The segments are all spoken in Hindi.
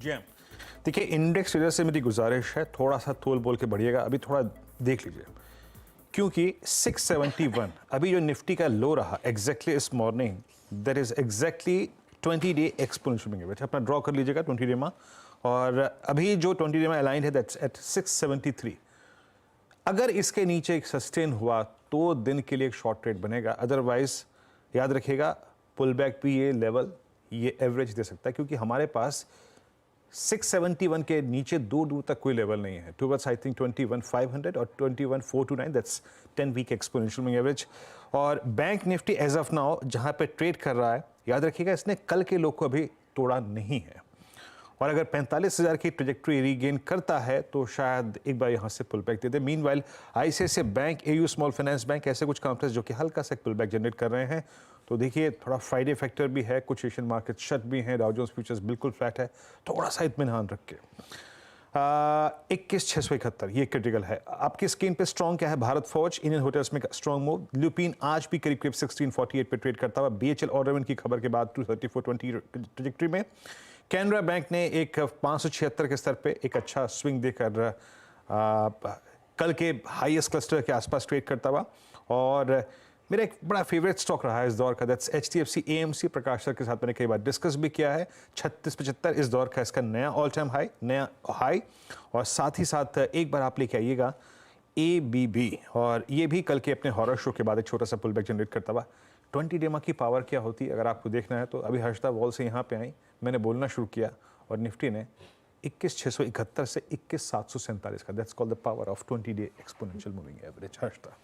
जी हाँ। देखिए, इंडेक्स ट्रेडर से मेरी गुजारिश है, थोड़ा सा तोल बोल के बढ़िएगा, अभी थोड़ा देख लीजिए, क्योंकि 671 अभी जो निफ्टी का लो रहा एग्जैक्टली इस morning, that is exactly 20 day exponential moving average. अपना ड्रॉ कर लीजिएगा 20 डे में, और अभी जो 20 डे में अलाइंड है दैट्स एट 673। अगर इसके नीचे एक सस्टेन हुआ तो दिन के लिए एक शॉर्ट ट्रेड बनेगा, अदरवाइज याद रखिएगा पुल बैक भी ये लेवल, ये एवरेज दे सकता है, क्योंकि हमारे पास 671 के नीचे दूर दूर तक कोई लेवल नहीं है। टुवर्ड्स आई थिंक 21,500 और 21,429, that's 10 week exponential moving average. और bank Nifty as of now जहां पे ट्रेड कर रहा है, याद रखिएगा इसने कल के लो को अभी तोड़ा नहीं है, और अगर 45,000 की ट्रेजेक्ट्री रीगेन करता है तो शायद एक बार यहाँ से पुल बैक दे दे। Meanwhile ICICI bank, AU small finance bank, ऐसे कुछ काउंटर्स जो कि हल्का सा पुल बैक जनरेट कर रहे हैं। तो देखिए, थोड़ा फ्राइडे फैक्टर भी है, कुछ एशियन मार्केट शट भी हैं, डाउ जोन्स फ्यूचर्स बिल्कुल फ्लैट है, थोड़ा सा इत्मीनान रख के 21,671 ये क्रिटिकल है। आपकी स्क्रीन पे स्ट्रॉन्ग क्या है? भारत फौज, इंडियन होटल्स में स्ट्रॉन्ग मूव, ल्यूपिन आज भी करीब करीब 1648 पे ट्रेड करता हुआ, बीएचएल ऑर्डर की खबर के बाद 234.20 ट्रेजेक्ट्री में। कैनरा बैंक ने एक 576 के स्तर पे एक अच्छा स्विंग देकर कल के हाईएस्ट क्लस्टर के आसपास ट्रेड करता हुआ। और मेरा एक बड़ा फेवरेट स्टॉक रहा है इस दौर का, that's HDFC AMC. Prakash sir के साथ मैंने कई बार डिस्कस भी किया है। 3675 इस दौर का इसका नया ऑल टाइम हाई, नया हाई। और साथ ही साथ एक बार आप लेके आइएगा एबीबी, और ये भी कल के अपने हॉरर शो के बाद एक छोटा सा पुल बैक जनरेट करता हुआ। 20 डेमा की पावर क्या होती है अगर आपको देखना है तो अभी हर्षदा वॉल से यहाँ पे आई, मैंने बोलना शुरू किया और निफ्टी ने 21,671 से 21,747 का, that's called the power of 20 day exponential moving average. Harshada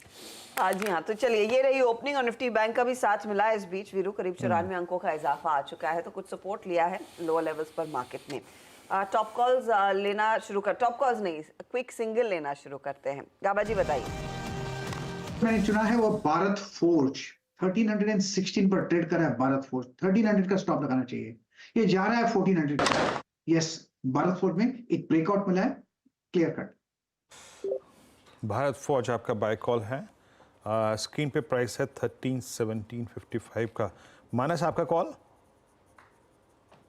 हाँ जी हाँ, तो चलिए ये रही ओपनिंग और निफ्टी बैंक का भी साथ मिला है। इस बीच वीरू करीब 94 अंकों का इजाफा आ चुका है, तो कुछ सपोर्ट लिया है लोअर लेवल्स पर मार्केट ने। टॉप कॉल्स लेना शुरू कर, टॉप कॉल्स नहीं, क्विक सिंगल लेना शुरू करते हैं। गाबा जी बताइए। मैंने चुना है वो भारत फोर्ज, 1316 पर ट्रेड कर रहा है। भारत फोर्ज 1300 का स्टॉप लगाना चाहिए, ये जा रहा है 1400 का। यस, भारत फोर्ज में एक ब्रेकआउट मिला है, क्लियर कट। भारत फौज आपका बाय कॉल है। स्क्रीन पे प्राइस है 1317.55 का। मानस आपका कॉल?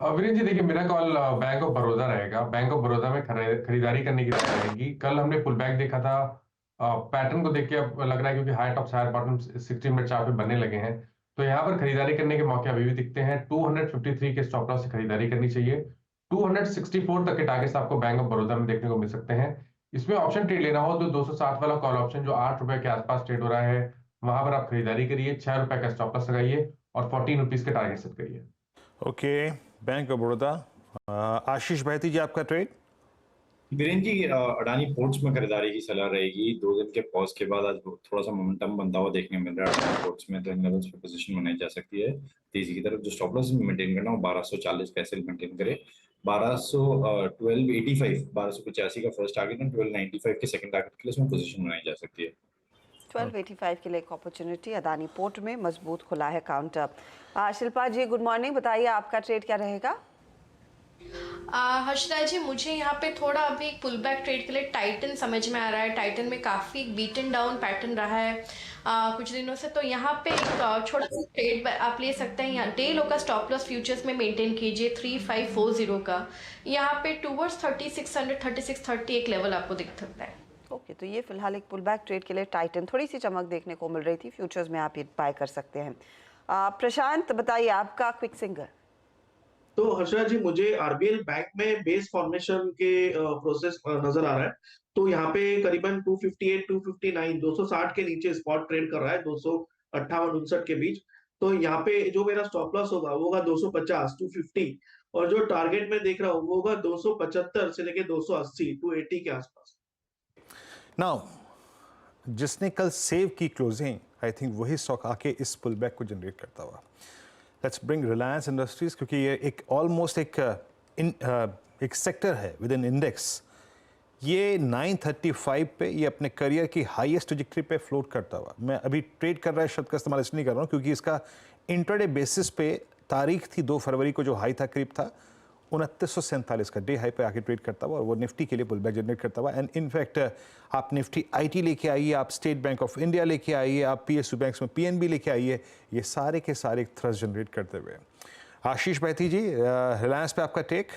वीरेंद्र जी देखिए, मेरा कॉल बैंक ऑफ बड़ौदा रहेगा। बैंक ऑफ बड़ौदा में खरीदारी करने की राय रहेगी। कल हमने पुल बैक देखा था, पैटर्न को देख के अब लग रहा है क्योंकि high top higher bottom 60 minute chart पे बनने लगे हैं, तो यहाँ पर खरीदारी करने के मौके अभी भी दिखते हैं। 253 के स्टॉप लॉस से खरीदारी करनी चाहिए। 264 तक के टारगेट्स आपको बैंक ऑफ बड़ौदा में देखने को मिल सकते हैं। इसमें ऑप्शन ट्रेड लेना हो तो 260 वाला कॉल ऑप्शन जो 8 रुपए के आसपास ट्रेड हो रहा है, वहां पर आप खरीदारी करिए। 6 रुपए का स्टॉप लॉस लगाइए और 14 रुपीज के टारगेट सेट करिए। Okay, bank of Baroda. Ashish भाई जी आपका ट्रेड? वीरेंद्र जी, अडानी पोर्ट्स में खरीदारी की सलाह रहेगी। 2 दिन के पॉज के बाद आज थोड़ा सा मोमेंटम बनता हुआ देखने मिल रहा है अडानी पोर्ट्स में, तो इन लेवल्स पे पोजीशन बनाई जा सकती है तेजी की तरफ। जो स्टॉप लॉस मेंटेन करना हो 1240 का एसएल मेंटेन करे। 1285 का फर्स्ट टारगेट है, 1295 के सेकंड टारगेट के लिए इसमें पोजीशन बनाई जा सकती है। 1285 के लिए एक अपॉर्चुनिटी अदानी पोर्ट में मजबूत खुला है काउंटर। शिल्पा जी गुड मॉर्निंग, बताइए आपका ट्रेड क्या रहेगा? हर्षदा जी, मुझे यहाँ पे थोड़ा अभी पुल बैक ट्रेड के लिए टाइटन समझ में आ रहा है। टाइटन में काफ़ी बीटन डाउन पैटर्न रहा है कुछ दिनों से, तो यहाँ पे एक छोटा सा ट्रेड आप ले सकते हैं। यहाँ डे लो का स्टॉप लॉस फ्यूचर्स में मेंटेन कीजिए 3540 का। यहाँ पे टूवर्ड्स 3600 3630 एक लेवल आपको दिख सकता है। ओके, तो ये फिलहाल एक पुल बैक ट्रेड के लिए टाइटन थोड़ी सी चमक देखने को मिल रही थी, फ्यूचर्स में आप ये बाय कर सकते हैं। प्रशांत बताइए आपका क्विक सिंगल। तो हर्षा जी, मुझे आरबीएल बैंक में बेस फॉर्मेशन के प्रोसेस नजर आ रहा है। तो यहाँ पे करीबन 258 259 260 के नीचे स्पॉट ट्रेड कर रहा है, 258-59 के बीच। तो यहाँ पे जो मेरा स्टॉप लॉस होगा वो होगा 250 250, और जो टारगेट में देख रहा हूँ वो होगा 275 से लेके 280 280 के आसपास। नाउ जिसने कल सेव की क्लोजिंग, आई थिंक वही स्टॉक आके इस पुल बैक को जनरेट करता हुआ। लेट्स ब्रिंग रिलायंस इंडस्ट्रीज, क्योंकि ये एक ऑलमोस्ट एक सेक्टर है विद इन इंडेक्स। ये 935 पे ये अपने करियर की हाईएस्ट ट्रैजेक्टरी पे फ्लोट करता हुआ। मैं अभी ट्रेड कर रहा है शब्द का इस्तेमाल इसलिए नहीं कर रहा हूँ क्योंकि इसका इंट्राडे बेसिस पे तारीख थी 2 फरवरी को, जो हाई था करीब था 2947 का, डे हाई पे आके ट्रेड करता हुआ, और वो निफ्टी के लिए पुल बैक जनरेट करता हुआ। एंड इनफैक्ट आप निफ्टी आईटी लेके आइए, आप स्टेट बैंक ऑफ इंडिया लेके आइए, आप पीएसयू बैंक्स में पीएनबी लेके आइए, ये सारे के सारे थ्रस्ट जनरेट करते हुए। आशीष बैती जी, रिलायंस पे आपका टेक?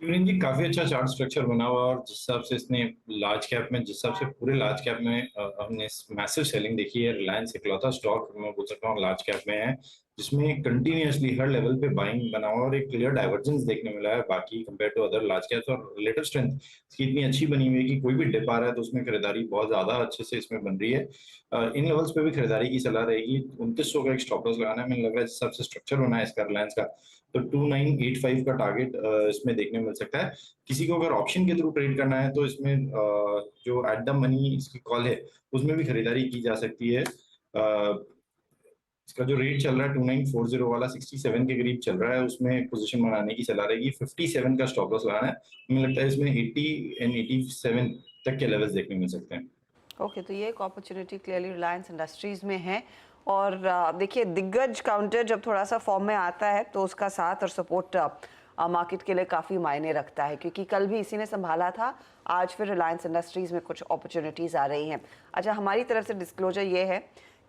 यूनियन जी काफी अच्छा चार्ट स्ट्रक्चर बना हुआ है और जिस हिसाब से इसने लार्ज कैप में, जिस हिसाब से पूरे लार्ज कैप में हमने मैसिव सेलिंग देखी है, रिलायंस इकलौता स्टॉक मैं बोल सकता हूँ लार्ज कैप में है जिसमें कंटिन्यूअसली हर लेवल पे बाइंग बना हुआ और एक क्लियर डाइवर्जेंस देखने मिला है बाकी compare to other large caps. और रिलेटिव स्ट्रेंथ इसकी इतनी अच्छी बनी हुई है कि कोई भी डिप आ रहा है तो उसमें खरीदारी बहुत ज्यादा अच्छे से इसमें बन रही है। इन लेवल्स पे भी खरीदारी की सलाह रहेगी। 2900 का एक स्टॉप लॉस लगाना है, मुझे लग रहा है जिस हिसाब से स्ट्रक्चर होना है इसका रिलायंस का, तो 2985 का टारगेट इसमें देखने मिल सकता है। किसी को अगर ऑप्शन के थ्रू ट्रेड करना है तो इसमें जो एट द मनी इसकी कॉल है उसमें भी खरीदारी की जा सकती है। इसका जो रेट चल रहा है 2940 वाला 67 के करीब चल रहा है, उसमें पोजीशन बनाने की सलाह रहेगी। 57 का स्टॉप लॉस लगाना है, मुझे लगता है इसमें 80 एंड 87 तक के लेवल्स देखने मिल सकते हैं। ओके, तो ये एक अपॉर्चुनिटी क्लियरली रिलायंस इंडस्ट्रीज में है। और देखिए, दिग्गज काउंटर जब थोड़ा सा फॉर्म में आता है तो उसका साथ और सपोर्ट मार्केट के लिए काफ़ी मायने रखता है, क्योंकि कल भी इसी ने संभाला था, आज फिर रिलायंस इंडस्ट्रीज में कुछ अपॉर्चुनिटीज़ आ रही हैं। अच्छा, हमारी तरफ से डिस्क्लोजर ये है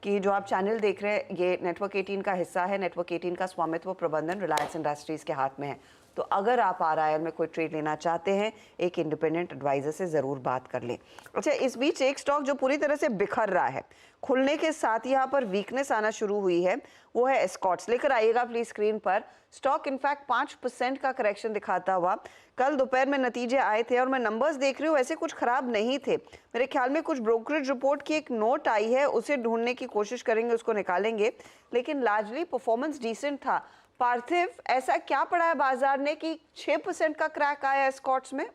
कि जो आप चैनल देख रहे हैं ये नेटवर्क 18 का हिस्सा है। नेटवर्क 18 का स्वामित्व प्रबंधन रिलायंस इंडस्ट्रीज़ के हाथ में है। तो अगर आप RIL में कोई ट्रेड लेना चाहते हैं, एक इंडिपेंडेंट एडवाइजर से ज़रूर बात कर लें। अच्छा, इस बीच एक स्टॉक जो पूरी तरह से बिखर रहा है, खुलने के साथ यहाँ पर वीकनेस आना शुरू हुई है, वो है एस्कॉर्ट्स। लेकर आइएगा प्लीज स्क्रीन पर। स्टॉक इनफैक्ट 5% का करेक्शन दिखाता हुआ कल दोपहर में नतीजे आए थे और मैं नंबर्स देख रही हूँ, वैसे कुछ खराब नहीं थे। मेरे ख्याल में कुछ ब्रोकरेज रिपोर्ट की एक नोट आई है, उसे ढूंढने की कोशिश करेंगे, उसको निकालेंगे, लेकिन लार्जली परफॉर्मेंस डिसेंट था। पार्थिव, ऐसा क्या पड़ा है बाजार ने कि 6% का क्रैक आया एस्कॉर्ट्स में?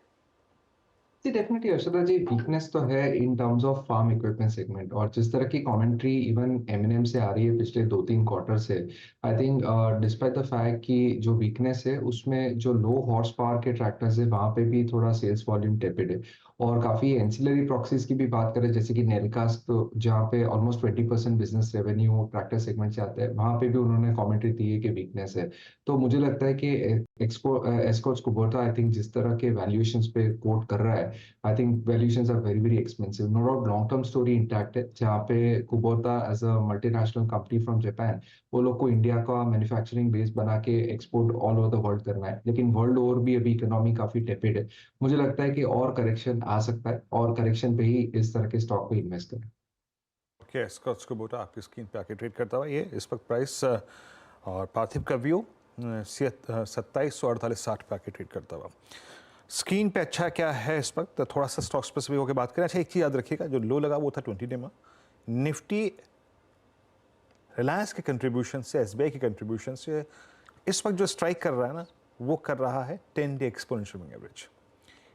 जी डेफिनेटली अर्षदा जी, वीकनेस तो है in terms of farm equipment segment, और जिस तरह की कमेंट्री इवन एमएनएम से आ रही है पिछले 2-3 क्वार्टर से, I think despite the fact कि जो वीकनेस है उसमें जो लो हॉर्स पावर के ट्रैक्टर्स है वहां पे भी थोड़ा सेल्स वॉल्यूम टेपिड है। और काफी एंसिलरी प्रॉक्सीज की भी बात करें, जैसे कि नेलकास्ट, तो जहाँ पे almost 20% business revenue tractor segment से आता है, वहां पे भी उन्होंने कमेंट्री दी है कि वीकनेस है। तो मुझे लगता है कि एस्कॉर्ट्स कुबोटा आई थिंक जिस तरह के वैल्यूएशंस पे कोट कर रहा है, I think valuations are very, very expensive. No doubt long-term story intact है, जहाँ पे Kubota as a multinational company from Japan, वो लोग को इंडिया का मैन्युफैक्चरिंग बेस बना के export all over the world करना है, लेकिन वर्ल्ड ओवर भी अभी इकोनॉमी काफी टेपेड है। मुझे लगता है कि और करेक्शन आ सकता है, और करेक्शन पे ही इस तरह के स्टॉक पे इन्वेस्ट करें। ओके, एस्कॉर्ट्स कुबोटा आपकी स्क्रीन पे आके ट्रेड करता हुआ ये इस वक्त प्राइस और पार्थिव का व्यू 2748.60 पे आके ट्रेड करता हुआ स्क्रीन पे। अच्छा क्या है इस वक्त, थोड़ा सा स्टॉक स्पेसिफिक होकर बात करें। अच्छा, एक चीज़ याद रखिएगा, जो लो लगा वो था 20 डे में निफ्टी रिलायंस के कंट्रीब्यूशन से, SBI के कंट्रीब्यूशन से इस वक्त जो स्ट्राइक कर रहा है ना, वो कर रहा है 10 डे एक्सपोनेंशियल मूविंग एवरेज।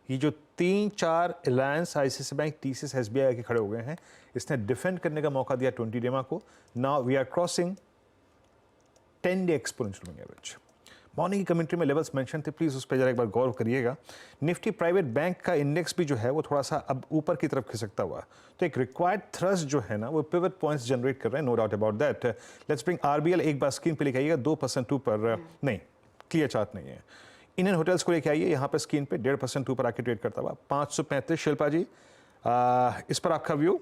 ये जो 3-4 Reliance, ICICI bank, TCS, SBI आके खड़े हो गए हैं, इसने डिफेंड करने का मौका दिया 20 डे को। Now we are crossing 10 day exponential moving average. Morning की कमेंट्री में लेवल्स मेंशन थे, प्लीज़ उस पर जरा एक बार गौर करिएगा। निफ्टी प्राइवेट बैंक का इंडेक्स भी जो है वो थोड़ा सा अब ऊपर की तरफ खिसकता हुआ, तो एक रिक्वायर्ड थ्रस्ट जो है ना वो पिवट पॉइंट्स जनरेट कर रहे हैं, no doubt about that. Let's bring RBL एक बार स्क्रीन पे लेके आइएगा, 2% ऊपर, नहीं क्लियर चार्ट नहीं है। इंडियन होटल्स को लेके आइए, यहाँ पर स्क्रीन पे 1.5% ऊपर आके ट्रेड करता हुआ 535। शिल्पा जी, इस पर आपका व्यू?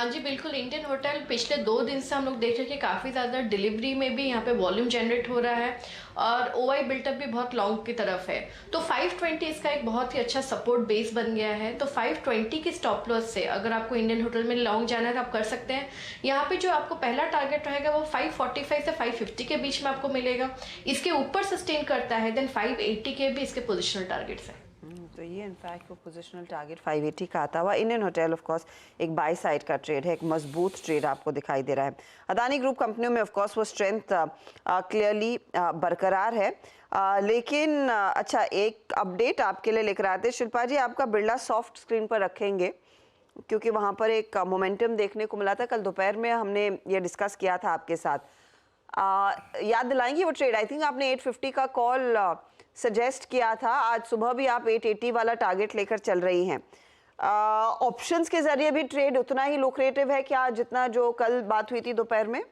जी बिल्कुल, इंडियन होटल पिछले 2 दिन से हम लोग देख रहे हैं कि काफ़ी ज़्यादा डिलीवरी में भी यहाँ पे वॉल्यूम जनरेट हो रहा है और OI बिल्टअप भी बहुत लॉन्ग की तरफ है। तो 520 इसका एक बहुत ही अच्छा सपोर्ट बेस बन गया है। तो 520 की स्टॉप लॉस से अगर आपको इंडियन होटल में लॉन्ग जाना है तो आप कर सकते हैं। यहाँ पे जो आपको पहला टारगेट रहेगा वो 545 से 550 के बीच में आपको मिलेगा। इसके ऊपर सस्टेन करता है देन 580 के भी इसके पोजिशनल टारगेट्स हैं। तो ये इनफैक्ट वो पोजिशनल टारगेट 580 का आता हुआ। इंडियन होटल ऑफ कोर्स एक बाय साइड का ट्रेड है, एक मजबूत ट्रेड आपको दिखाई दे रहा है। अदानी ग्रुप कंपनियों में ऑफ कोर्स वो स्ट्रेंथ क्लियरली बरकरार है। लेकिन अच्छा, एक अपडेट आपके लिए लेकर आते हैं। शिल्पा जी, आपका बिरला सॉफ्ट स्क्रीन पर रखेंगे क्योंकि वहाँ पर एक मोमेंटम देखने को मिला था। कल दोपहर में हमने ये डिस्कस किया था आपके साथ, याद दिलाएंगी वो ट्रेड? आई थिंक आपने 850 का कॉल सजेस्ट किया था, आज सुबह भी आप 880 वाला टारगेट लेकर चल रही हैं। ऑप्शंस के जरिए भी ट्रेड उतना ही लुक्रेटिव है क्या जितना जो कल बात हुई थी दोपहर में?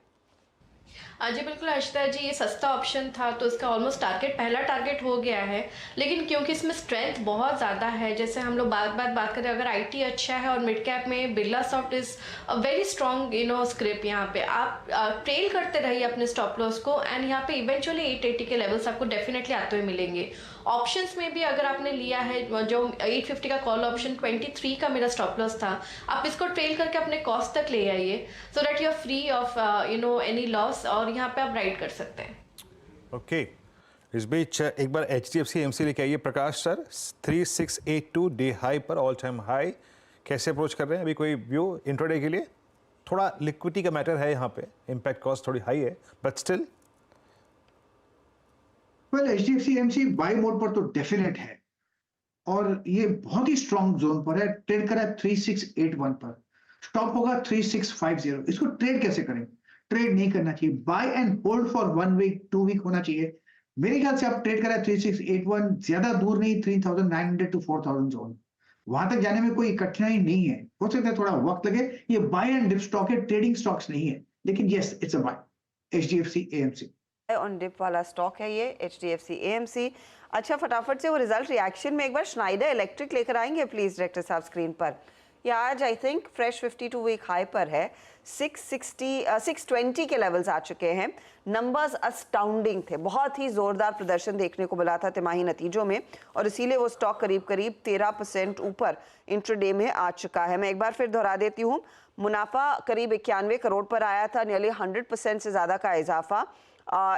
जी बिल्कुल हर्षिता जी, ये सस्ता ऑप्शन था तो इसका ऑलमोस्ट पहला टारगेट हो गया है। लेकिन क्योंकि इसमें स्ट्रेंथ बहुत ज़्यादा है, जैसे हम लोग बात करें, अगर आईटी अच्छा है और मिड कैप में Birla soft is a very strong script. यहाँ पे आप ट्रेल करते रहिए अपने स्टॉप लॉस को, एंड यहाँ पे इवेंचुअली 880 के लेवल्स आपको डेफिनेटली आते हुए मिलेंगे। ऑप्शंस में भी अगर आपने लिया है जो 850 का कॉल ऑप्शन, 23 का मेरा स्टॉप लॉस था, आप इसको ट्रेल करके अपने कॉस्ट तक ले आइए, so that you are free of any loss, और यहाँ पे आप राइड कर सकते हैं। ओके इस बीच एक बार HDFC AMC लेके आइए प्रकाश सर। 3682 डे हाई पर, ऑल टाइम हाई, कैसे अप्रोच कर रहे हैं? अभी कोई व्यू इंट्राडे के लिए? थोड़ा लिक्विडिटी का मैटर है यहाँ पे, इम्पैक्ट कॉस्ट थोड़ी हाई है, but still well HDFC AMC buy mode पर तो डेफिनेट है, और ये बहुत ही स्ट्रॉन्ग जोन पर है। ट्रेड करा है 3681 पर, स्टॉप होगा 3650। इसको ट्रेड कैसे करें? ट्रेड नहीं करना चाहिए, buy and hold for 1 week 2 week होना चाहिए। मेरे ख्याल से आप ट्रेड करा है 3681, ज्यादा दूर नहीं, 3900 टू 4000 जोन, वहां तक जाने में कोई कठिनाई नहीं है। हो सकता है थोड़ा वक्त लगे, ये बाय एंड डिप स्टॉक है, ट्रेडिंग स्टॉक्स नहीं है, लेकिन yes it's a buy HDFC AMC। On dip वाला स्टॉक है ये HDFC AMC। अच्छा, फटाफट से वो रिजल्ट रिएक्शन में एक बार स्नाइडर इलेक्ट्रिक लेकर आएंगे प्लीज डायरेक्टर साहब स्क्रीन पर। ये आज I think fresh 52 week high पर है, 620 के लेवल्स आ चुके हैं। नंबर्स अस्टाउंडिंग थे, बहुत ही जोरदार प्रदर्शन देखने को मिला था तिमाही नतीजों में, और इसीलिए वो स्टॉक करीब करीब 13% ऊपर इंट्राडे में आ चुका है। मैं एक बार फिर दोहरा देती हूँ, मुनाफा करीब 91 करोड़ पर आया था, नियरली 100% से ज़्यादा का इजाफा।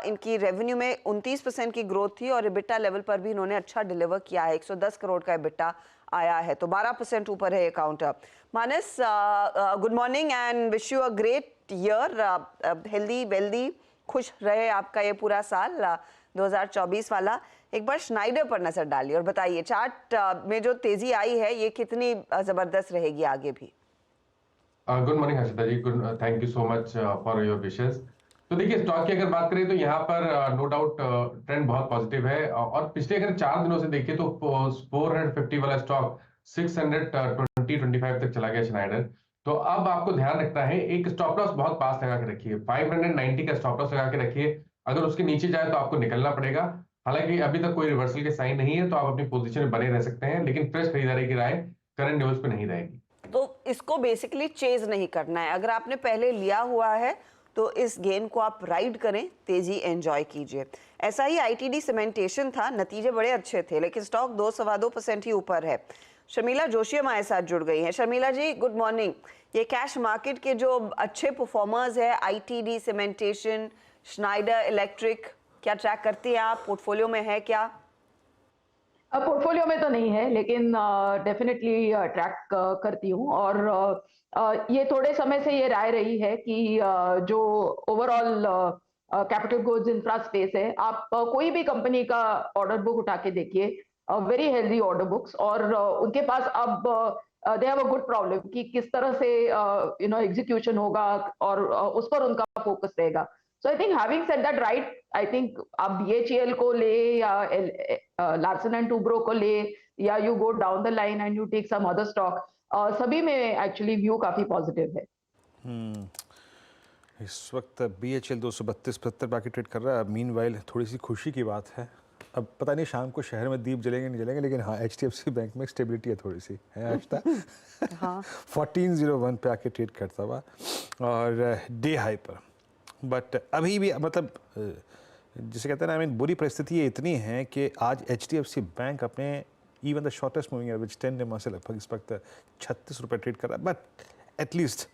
इनकी रेवेन्यू में 29% की ग्रोथ थी, और इबिटा लेवल पर भी इन्होंने अच्छा डिलीवर किया है, 110 करोड़ का इबिटा आया है, तो 12% ऊपर है account. Manas, good morning and wish you a great year, healthy wealthy, खुश रहे आपका ये पूरा साल 2024 वाला। एक बार स्नाइडर पर नजर डालिए और बताइए चार्ट में जो तेजी आई है ये कितनी जबरदस्त रहेगी आगे भी? Good morning Harshita ji, thank you so much for your wishes. तो देखिए, स्टॉक की अगर बात करें तो यहाँ पर नो डाउट ट्रेंड बहुत पॉजिटिव है, और पिछले अगर 4 दिनों से देखिए तो 450 वाला स्टॉक 620-25 तक चला गया स्नाइडर। तो अब आपको ध्यान रखना है, एक स्टॉप लॉस बहुत पास लगा के रखिए, 590 का स्टॉप लॉस लगा के रखिए। अगर उसके नीचे जाए तो आपको निकलना पड़ेगा। हालांकि अभी तक कोई रिवर्सल के साइन नहीं है, तो आप अपनी पोजीशन में बने रह सकते हैं, लेकिन फ्रेश खरीदारी की राय करंट लेवल्स पे नहीं रहेगी। तो इसको बेसिकली चेज नहीं करना है, अगर आपने पहले लिया हुआ है तो इस गेन को आप राइड करें, तेजी एंजॉय कीजिए। ऐसा ही ITD सीमेंटेशन था, नतीजे बड़े अच्छे थे, लेकिन स्टॉक 2-2.25% ही ऊपर है। शर्मिला जोशी हमारे साथ जुड़ गई हैं। शर्मिला जी गुड मॉर्निंग। ये कैश मार्केट के जो अच्छे परफॉर्मर्स है, ITD सीमेंटेशन, स्नाइडर इलेक्ट्रिक, क्या ट्रैक करती हैं आप? पोर्टफोलियो में है क्या? पोर्टफोलियो में तो नहीं है, लेकिन डेफिनेटली ट्रैक करती हूँ। और ये थोड़े समय से ये राय रही है कि जो overall capital goods infra space है, आप कोई भी कंपनी का ऑर्डर बुक उठा के देखिए, वेरी हेल्दी ऑर्डर बुक्स, और उनके पास अब they have a good problem कि किस तरह से एग्जीक्यूशन होगा, और उस पर उनका फोकस रहेगा। So I think having said that, right, I think आप BHEL को ले या Larsen and Toubro को ले, या you go down the line and you take some other stock, सभी में actually view काफी positive है। इस वक्त BHEL 232-75 बाकी ट्रेड कर रहा है। मीनवाइल थोड़ी सी खुशी की बात है, अब पता नहीं शाम को शहर में दीप जलेंगे नहीं जलेंगे, लेकिन हाँ HDFC बैंक में स्टेबिलिटी है थोड़ी सी, है आज तक। हाँ 1401 पे आके ट्रेड करता हुआ और डे हाई पर, बट अभी भी मतलब जिसे कहते हैं ना, आई मीन बुरी परिस्थिति इतनी है कि आज HDFC बैंक अपने even the shortest moving average 10 days से लगभग इस वक्त 36 रुपये ट्रेड कर रहा है, बट एटलीस्ट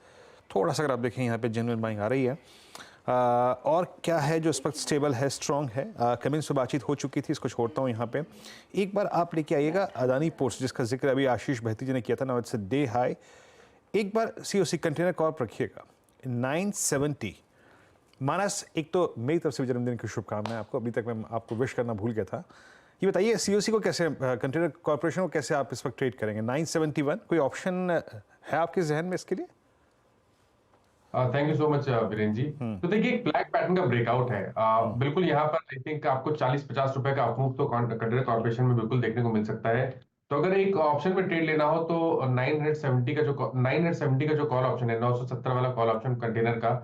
थोड़ा सा अगर आप देखें यहाँ पे जेन्युइन बाइंग आ रही है। और क्या है जो इस वक्त स्टेबल है, स्ट्रॉन्ग है, कमिंस से बातचीत हो चुकी थी, इसको छोड़ता हूँ यहाँ पे। एक बार आप लेके आइएगा अदानी पोर्ट्स, जिसका जिक्र अभी आशीष बहती जी ने किया था ना, इट्स डे हाई। एक बार COC कंटेनर कॉर्प रखिएगा 970। मानस, एक तो मेरी तरफ से भी जन्मदिन की शुभकामनाएं आपको, अभी तक मैं आपको विश करना भूल गया था। ये बताइए COC को कैसे, कंटेनर कॉर्पोरेशन को कैसे आप इस वक्त ट्रेड करेंगे? 971 कोई ऑप्शन है आपके जहन में इसके लिए? Thank you so much Virendra ji. तो देखिए, एक ब्लैक पैटर्न का ब्रेकआउट है, बिल्कुल यहाँ पर आई थिंक आपको 40-50 रुपए का अपमूव तो कंटेनर कॉर्पोरेशन में बिल्कुल देखने को मिल सकता है। तो अगर एक ऑप्शन में ट्रेड लेना हो तो 970 का जो कॉल ऑप्शन है, 970 वाला कॉल ऑप्शन कंटेनर का,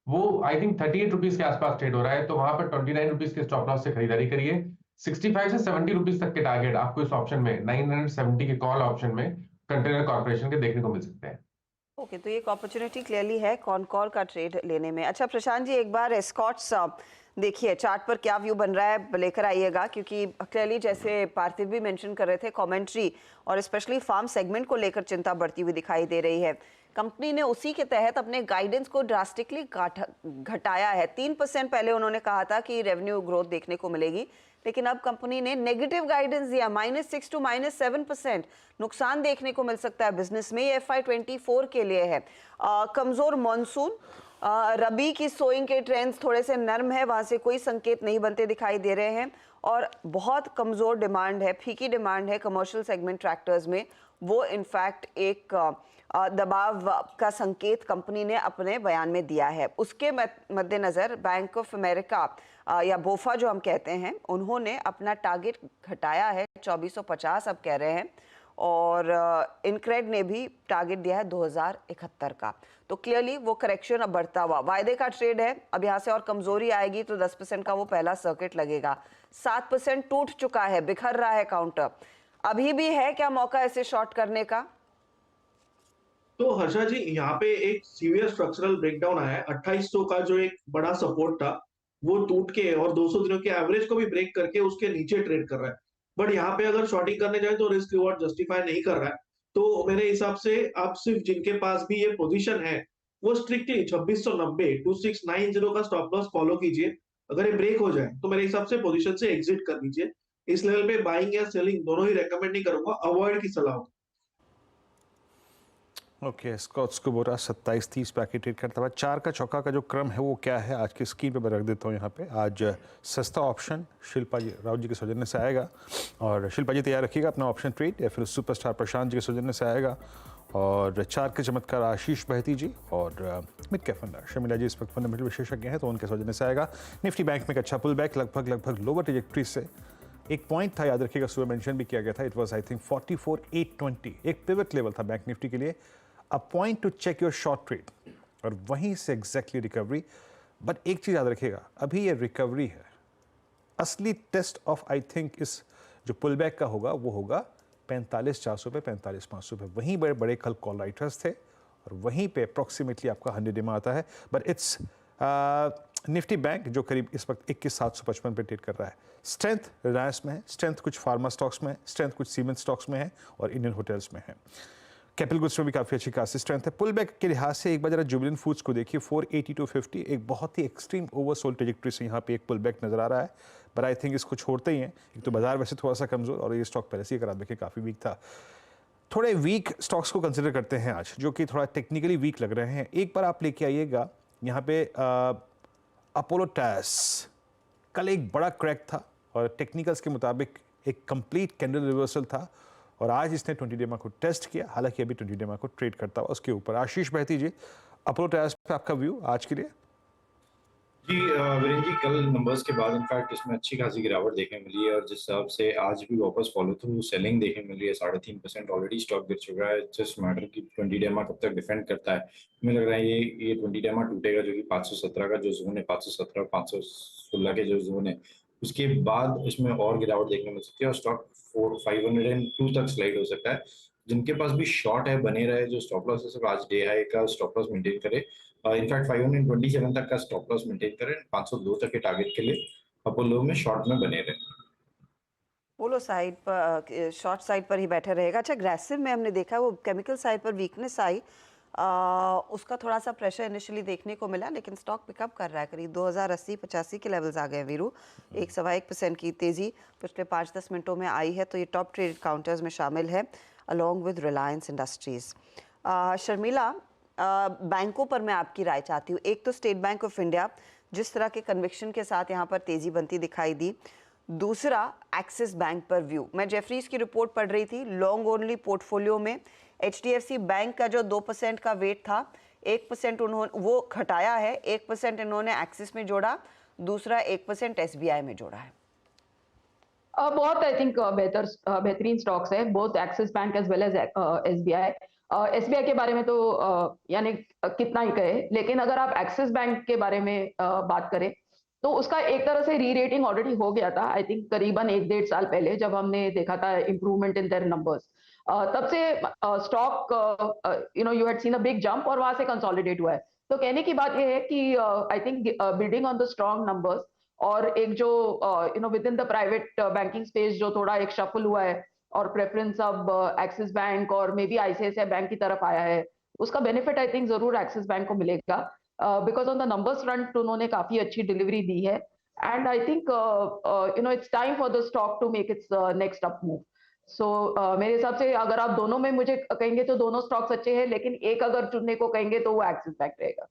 वो आई थिंक 38 रुपीज के आसपास ट्रेड हो रहा है, तो वहां पर 29 रुपीज के स्टॉप लॉस से खरीदारी करिए। 65 से 70 रुपीज तक के टारगेट आपको इस ऑप्शन में 970 के कॉल ऑप्शन में कंटेनर कॉर्पोरेशन के देखने को मिल सकते हैं। ओके, तो ये एक अपॉर्चुनिटी क्लियरली है कॉनकॉर का ट्रेड लेने में। अच्छा प्रशांत जी, एक बार एस्कॉर्ट्स देखिए चार्ट पर क्या व्यू बन रहा है लेकर आइएगा, क्योंकि क्लियरली जैसे पार्थिव भी मेंशन कर रहे थे, कमेंट्री और स्पेशली फार्म सेगमेंट को लेकर चिंता बढ़ती हुई दिखाई दे रही है। कंपनी ने उसी के तहत अपने गाइडेंस को ड्रास्टिकली घटाया है। 3% पहले उन्होंने कहा था कि रेवेन्यू ग्रोथ देखने को मिलेगी, लेकिन अब कंपनी ने नेगेटिव गाइडेंस दिया, -6 to -7% नुकसान देखने को मिल सकता है बिजनेस में। ये FY24 के लिए है। कमजोर मॉनसून, रबी की सोइंग के ट्रेंड्स थोड़े से नर्म है, वहां से कोई संकेत नहीं बनते दिखाई दे रहे हैं, और बहुत कमजोर डिमांड है, फीकी डिमांड है कमर्शियल सेगमेंट ट्रैक्टर्स में। वो इनफैक्ट एक दबाव का संकेत कंपनी ने अपने बयान में दिया है। उसके मद्देनजर बैंक ऑफ अमेरिका या बोफा जो हम कहते हैं, उन्होंने अपना टारगेट घटाया है, 2450 अब कह रहे हैं, और इनक्रेड ने भी टारगेट दिया है 2071 का। तो क्लियरली वो करेक्शन अब बढ़ता हुआ वायदे का ट्रेड है। अब यहाँ से और कमजोरी आएगी तो 10% का वो पहला सर्किट लगेगा। 7% टूट चुका है, बिखर रहा है काउंटर। अभी भी है क्या मौका ऐसे शॉर्ट करने का? तो हर्षा जी, यहाँ पे एक सीवियर स्ट्रक्चरल ब्रेकडाउन आया है। 2800 का जो एक बड़ा सपोर्ट था वो टूट के और 200 दिनों के एवरेज को भी ब्रेक करके उसके नीचे ट्रेड कर रहा है। बट यहाँ पे अगर शॉर्टिंग करने जाए तो रिस्क रिवॉर्ड जस्टिफाई नहीं कर रहा है। तो मेरे हिसाब से आप सिर्फ जिनके पास भी ये पोजीशन है वो स्ट्रिक्टली 2690 2690 का स्टॉप लॉस फॉलो कीजिए। अगर ये ब्रेक हो जाए तो मेरे हिसाब से पोजीशन से एग्जिट कर लीजिए। इस लेवल पे बाइंग या सेलिंग दोनों ही रेकमेंड नहीं करूंगा, अवॉइड की सलाह होगी। ओके, स्कॉट्स को बोरा 27-30 पैकेट ट्रेड करता हुआ। 4 का चौका का जो क्रम है वो क्या है आज की स्क्रीन पे मैं रख देता हूँ यहाँ पे। आज सस्ता ऑप्शन शिल्पा जी राव जी के सौजन्य से आएगा, और शिल्पा जी तैयार रखिएगा अपना ऑप्शन ट्रेड, या फिर सुपरस्टार प्रशांत जी के सौजन्य से आएगा, और 4 के चमत्कार आशीष बहती जी, और मिड कैप फंडर शर्मिला जी इस वक्त फंडामेंटल विशेषज्ञ हैं तो उनके सौजन्य से आएगा। निफ्टी बैंक में एक अच्छा पुल बैक, लगभग लोअर ट्रेजेक्ट्री से। एक पॉइंट था, याद रखिएगा, सुबह मेंशन भी किया गया था, इट वाज आई थिंक 44,820, एक पिवट लेवल था बैंक निफ्टी के लिए, a point to check your short trade, और वहीं से एग्जैक्टली रिकवरी। बट एक चीज़ याद रखिएगा, अभी ये रिकवरी है, असली टेस्ट ऑफ आई थिंक इस जो पुल बैक का होगा वो होगा 45,400 पे, 45,500 पे। वहीं बड़े बड़े कल कॉल राइटर्स थे, और वहीं पे अप्रॉक्सीमेटली आपका 100 EMA आता है। बट इट्स निफ्टी बैंक जो करीब इस वक्त 21,755 पे ट्रेड कर रहा है। स्ट्रेंथ रिलायंस में है, स्ट्रेंथ कुछ फार्मा स्टॉक्स में है, स्ट्रेंथ कुछ सीमेंट स्टॉक्स में है, और इंडियन होटल्स में है। कैपिटल गुड्स में भी काफ़ी अच्छी खासी स्ट्रेंथ है। पुल बैक के लिहाज से एक बार जरा जुबिलेंट फूड्स को देखिए, 480 to 50, एक बहुत ही एक्सट्रीम ओवरसोल्ड ट्रेजेक्ट्री से यहाँ पे एक पुल बैक नजर आ रहा है। पर आई थिंक इसको छोड़ते ही हैं, एक तो बाजार वैसे थोड़ा सा कमजोर, और ये स्टॉक पहले से ही अगर आप देखें काफ़ी वीक था। थोड़े वीक स्टॉक्स को कंसिडर करते हैं आज, जो कि थोड़ा टेक्निकली वीक लग रहे हैं। एक बार आप लेके आइएगा यहाँ पे अपोलो टायर्स, कल एक बड़ा क्रैक था, और टेक्निकल्स के मुताबिक एक कंप्लीट कैंडल रिवर्सल था, और आज इसने 20 EMA को टेस्ट किया, हालांकि अभी 20 EMA को ट्रेड करता हुआ उसके ऊपर। आशीष बहती जी, अपोलो टायर्स पे आपका व्यू आज के लिए? जी वीरेंद्र जी, कल नंबर्स के बाद इनफैक्ट इसमें अच्छी खासी गिरावट देखने मिली है, और जिस हिसाब से आज भी वापस फॉलो थ्रू सेलिंग देखने मिली है, 3.5% ऑलरेडी स्टॉक गिर चुका है। जस्ट मैटर की 20 EMA कब तक डिफेंड करता है। हमें लग रहा है ये 20 EMA टूटेगा, जो कि 517 का जो जोन है, 517 516 के जो जोन है, उसके बाद इसमें और गिरावट देखने मिल सकती है, और स्टॉक 502 तक स्लाइड हो सकता है। जिनके पास भी शॉर्ट है बने रहे, जो स्टॉप लॉस है सिर्फ आज डे हाई का स्टॉप लॉस मेंटेन करे, इनफैक्ट 527 तक का स्टॉप लॉस मेंटेन करें, 502 तक के टारगेट के लिए अपोलो में शॉर्ट में बने रहे। पोलो साइड पर, शॉर्ट साइड पर ही बैठे रहेगा। अच्छा, एग्रेसिव में हमने देखा वो केमिकल साइड पर वीकनेस आई, उसका थोड़ा सा प्रेशर इनिशियली देखने को मिला, लेकिन स्टॉक पिकअप कर रहा है। करीब 2080-85 के लेवल्स आ गए वीरू। 1.1% की तेजी पिछले 5-10 मिनटों में आई है, तो ये टॉप ट्रेड काउंटर्स में शामिल है along with Reliance industries. Sharmila, बैंकों पर मैं आपकी राय चाहती हूँ। एक तो स्टेट बैंक ऑफ इंडिया जिस तरह के कन्विक्शन के साथ यहाँ पर तेजी बनती दिखाई दी, दूसरा एक्सिस बैंक पर व्यू। मैं जेफरीज की रिपोर्ट पढ़ रही थी, लॉन्ग ओनली पोर्टफोलियो में HDFC बैंक का जो 2% का वेट था, 1% उन्होंने वो घटाया है, 1% इन्होंने एक्सिस में जोड़ा, दूसरा 1% SBI में जोड़ा है। बहुत आई थिंक बेहतरीन स्टॉक्स है, both Axis Bank as well as SBI. SBI के बारे में तो यानी कितना ही कहे, लेकिन अगर आप एक्सिस बैंक के बारे में बात करें तो उसका एक तरह से री रेटिंग ऑलरेडी हो गया था, आई थिंक करीबन 1-1.5 साल पहले, जब हमने देखा था इम्प्रूवमेंट इन देयर नंबर्स। तब से stock you had seen a big jump और वहां से कंसोलिडेट हुआ है। तो कहने की बात यह है कि I think building on the strong numbers और एक जो with in the private banking space जो थोड़ा एक शफल हुआ है और प्रेफरेंस अब एक्सिस बैंक और मे बी आईसीआईसीआई बैंक की तरफ आया है, उसका बेनिफिट आई थिंक जरूर एक्सिस बैंक को मिलेगा, because on the numbers front उन्होंने काफी अच्छी डिलीवरी दी है। And I think it's time for the stock to make its next up move. So मेरे हिसाब से अगर आप दोनों में मुझे कहेंगे तो दोनों स्टॉक्स अच्छे हैं, लेकिन एक अगर चुनने को कहेंगे तो वो एक्सिस बैंक रहेगा।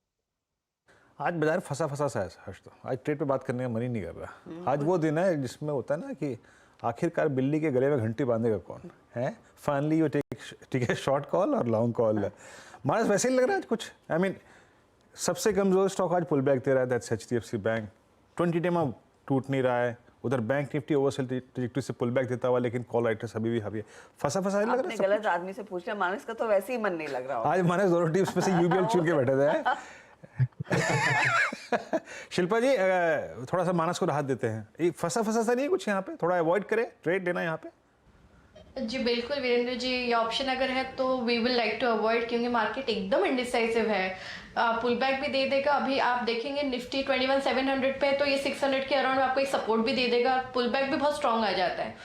आज बाजार फंसा फंसा सा है हर्ष, तो आज ट्रेड पे बात करने का मन ही नहीं कर रहा। आज वो दिन है जिसमें होता है ना कि आखिरकार बिल्ली के गले में घंटी बांधेगा कौन है। फाइनली यू टेक, ठीक है, शॉर्ट कॉल और लॉन्ग कॉल। मानस वैसे ही लग रहा है कुछ, आई मीन सबसे कमजोर स्टॉक आज पुल बैक दे रहा है, दैट्स एचडीएफसी बैंक। 20 डे में टूट नहीं रहा है, उधर बैंक निफ्टी ओवरसेल ट्रैजेक्टरी से पुल बैक देता हुआ, लेकिन कॉल राइटर्स अभी भी हावी है। फंसा फंसा लग रहा है। गलत आदमी से पूछ लिया, मानस का तो वैसे ही मन नहीं लग रहा। आज मानस दोनों टीम्स में से यूबीएल चुन के बैठे थे। शिल्पा जी थोड़ा सा मानस को राहत देते हैं, ये फंसा फंसा सा नहीं कुछ यहाँ पे, थोड़ा अवॉइड करें ट्रेड लेना यहाँ पे। जी बिल्कुल वीरेंद्र जी, ये ऑप्शन अगर है तो we will like to avoid, क्योंकि मार्केट एकदम इंडिसाइसिव है। पुल बैक भी दे देगा, अभी आप देखेंगे निफ्टी 21,700 पे, तो ये 600 के अराउंड आपको एक सपोर्ट भी दे देगा। पुल बैक भी बहुत स्ट्रॉन्ग आ जाता है,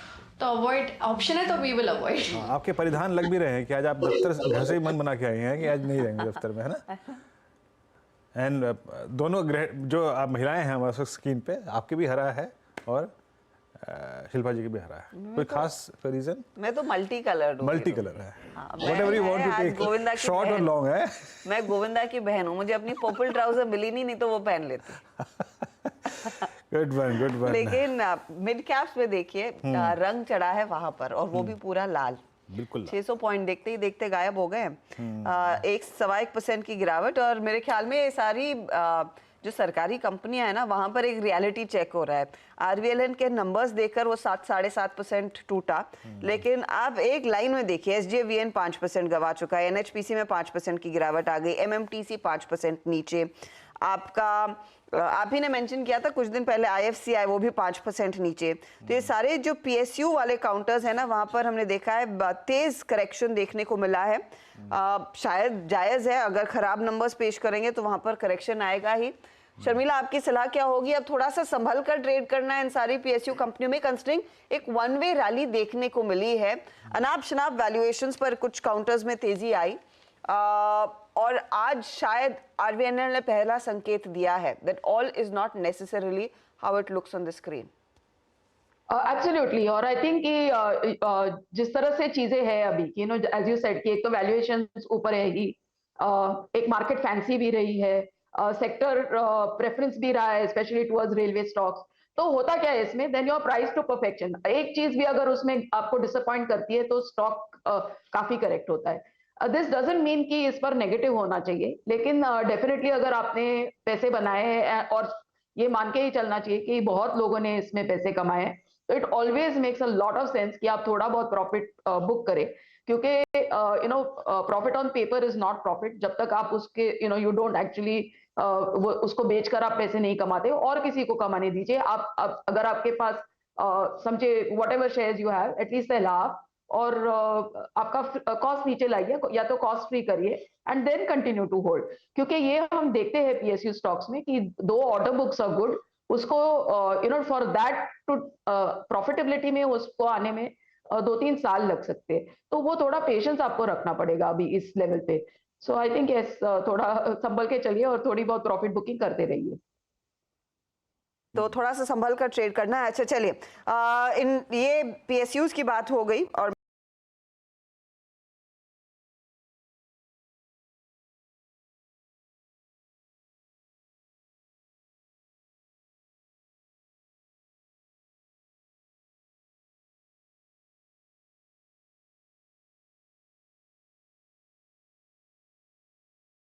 तो अवॉइड ऑप्शन है तो वी विल अवॉइड। आपके परिधान लग भी रहे हैं कि आज आप दफ्तर घर से ही मन बना के आए हैं कि आज नहीं रहेंगे दफ्तर में, है ना। एंड दोनों जो आप महिलाएं हैं हमारे स्क्रीन पे, आपके भी हरा है और शिल्पा जी की भी हरा है। कोई खास रीजन? मैं तो मल्टी कलर है। Whatever you want to take, short और लॉन्ग है। मैं गोविंदा की बहन हूँ, मुझे अपनी पर्पल ट्राउजर मिली नहीं तो वो पहन लेती। Good one. लेकिन मिड कैप्स में देखिए रंग चढ़ा है वहां पर, और वो भी पूरा लाल। बिल्कुल 600 पॉइंट देखते ही देखते गायब हो गए। 1.1% की गिरावट, और मेरे ख्याल में ये सारी जो सरकारी कंपनियां है ना, वहां पर एक रियलिटी चेक हो रहा है। आरबीएलएन के नंबर्स देखकर वो 7-7.5% टूटा, लेकिन आप एक लाइन में देखिए, एसजेवीएन 5% गवा चुका है, एनएचपीसी में 5% की गिरावट आ गई, एमएमटीसी 5% नीचे। आपका आप ही ने मेंशन किया था कुछ दिन पहले आईएफसीआई, वो भी 5% नीचे। तो ये सारे जो पीएसयू वाले काउंटर्स है ना, वहां पर हमने देखा है तेज करेक्शन देखने को मिला है। शायद जायज है, अगर खराब नंबर्स पेश करेंगे तो वहां पर करेक्शन आएगा ही। शर्मिला, आपकी सलाह क्या होगी? अब थोड़ा सा संभल कर ट्रेड करना है इन सारी पीएसयू कंपनियों में, कंसिडरिंग एक वन वे रैली देखने को मिली है। अनाप शनाप वैल्यूएशंस पर कुछ काउंटर्स में तेजी आई, और आज शायद आरबीएनएल ने पहला संकेत दिया है that all is not necessarily how it looks on the screen. Absolutely, और आई थिंक कि जिस तरह से चीजें हैं अभी, you know as you said कि एक तो वैल्यूएशन ऊपर रहेगी, एक मार्केट फैंसी भी रही है, सेक्टर प्रेफरेंस भी रहा है स्पेशली टुवर्ड्स रेलवे स्टॉक्स। तो होता क्या है इसमें, then your price to perfection. एक चीज भी अगर उसमें आपको डिसअपॉइंट करती है तो स्टॉक काफी करेक्ट होता है। दिस डजंट मीन कि इस पर नेगेटिव होना चाहिए, लेकिन डेफिनेटली अगर आपने पैसे बनाए हैं और ये मान के ही चलना चाहिए कि बहुत लोगों ने इसमें पैसे कमाए हैं, तो it always makes a lot of sense कि आप थोड़ा बहुत प्रॉफिट बुक करें, क्योंकि profit on paper is not profit जब तक आप उसके यू डोंट एक्चुअली उसको बेचकर आप पैसे नहीं कमाते, और किसी को कमाने दीजिए। आप अगर आपके पास समझे whatever shares you have, at least लाभ, और आपका कॉस्ट नीचे लाइए, या तो कॉस्ट फ्री करिए and then continue to hold. क्योंकि ये हम देखते हैं पीएसयू स्टॉक्स में कि 2 ऑर्डर बुक्स आर गुड, उसको फॉर दैट टू प्रॉफिटेबिलिटी में उसको आने में 2-3 साल लग सकते हैं। तो वो थोड़ा पेशेंस आपको रखना पड़ेगा अभी इस लेवल पे। सो आई थिंक यस, थोड़ा संभल के चलिए और थोड़ी बहुत प्रॉफिट बुकिंग करते रहिए। तो थोड़ा सा संभल कर ट्रेड करना है। अच्छा चलिए, इन ये पीएसयूज की बात हो गई, और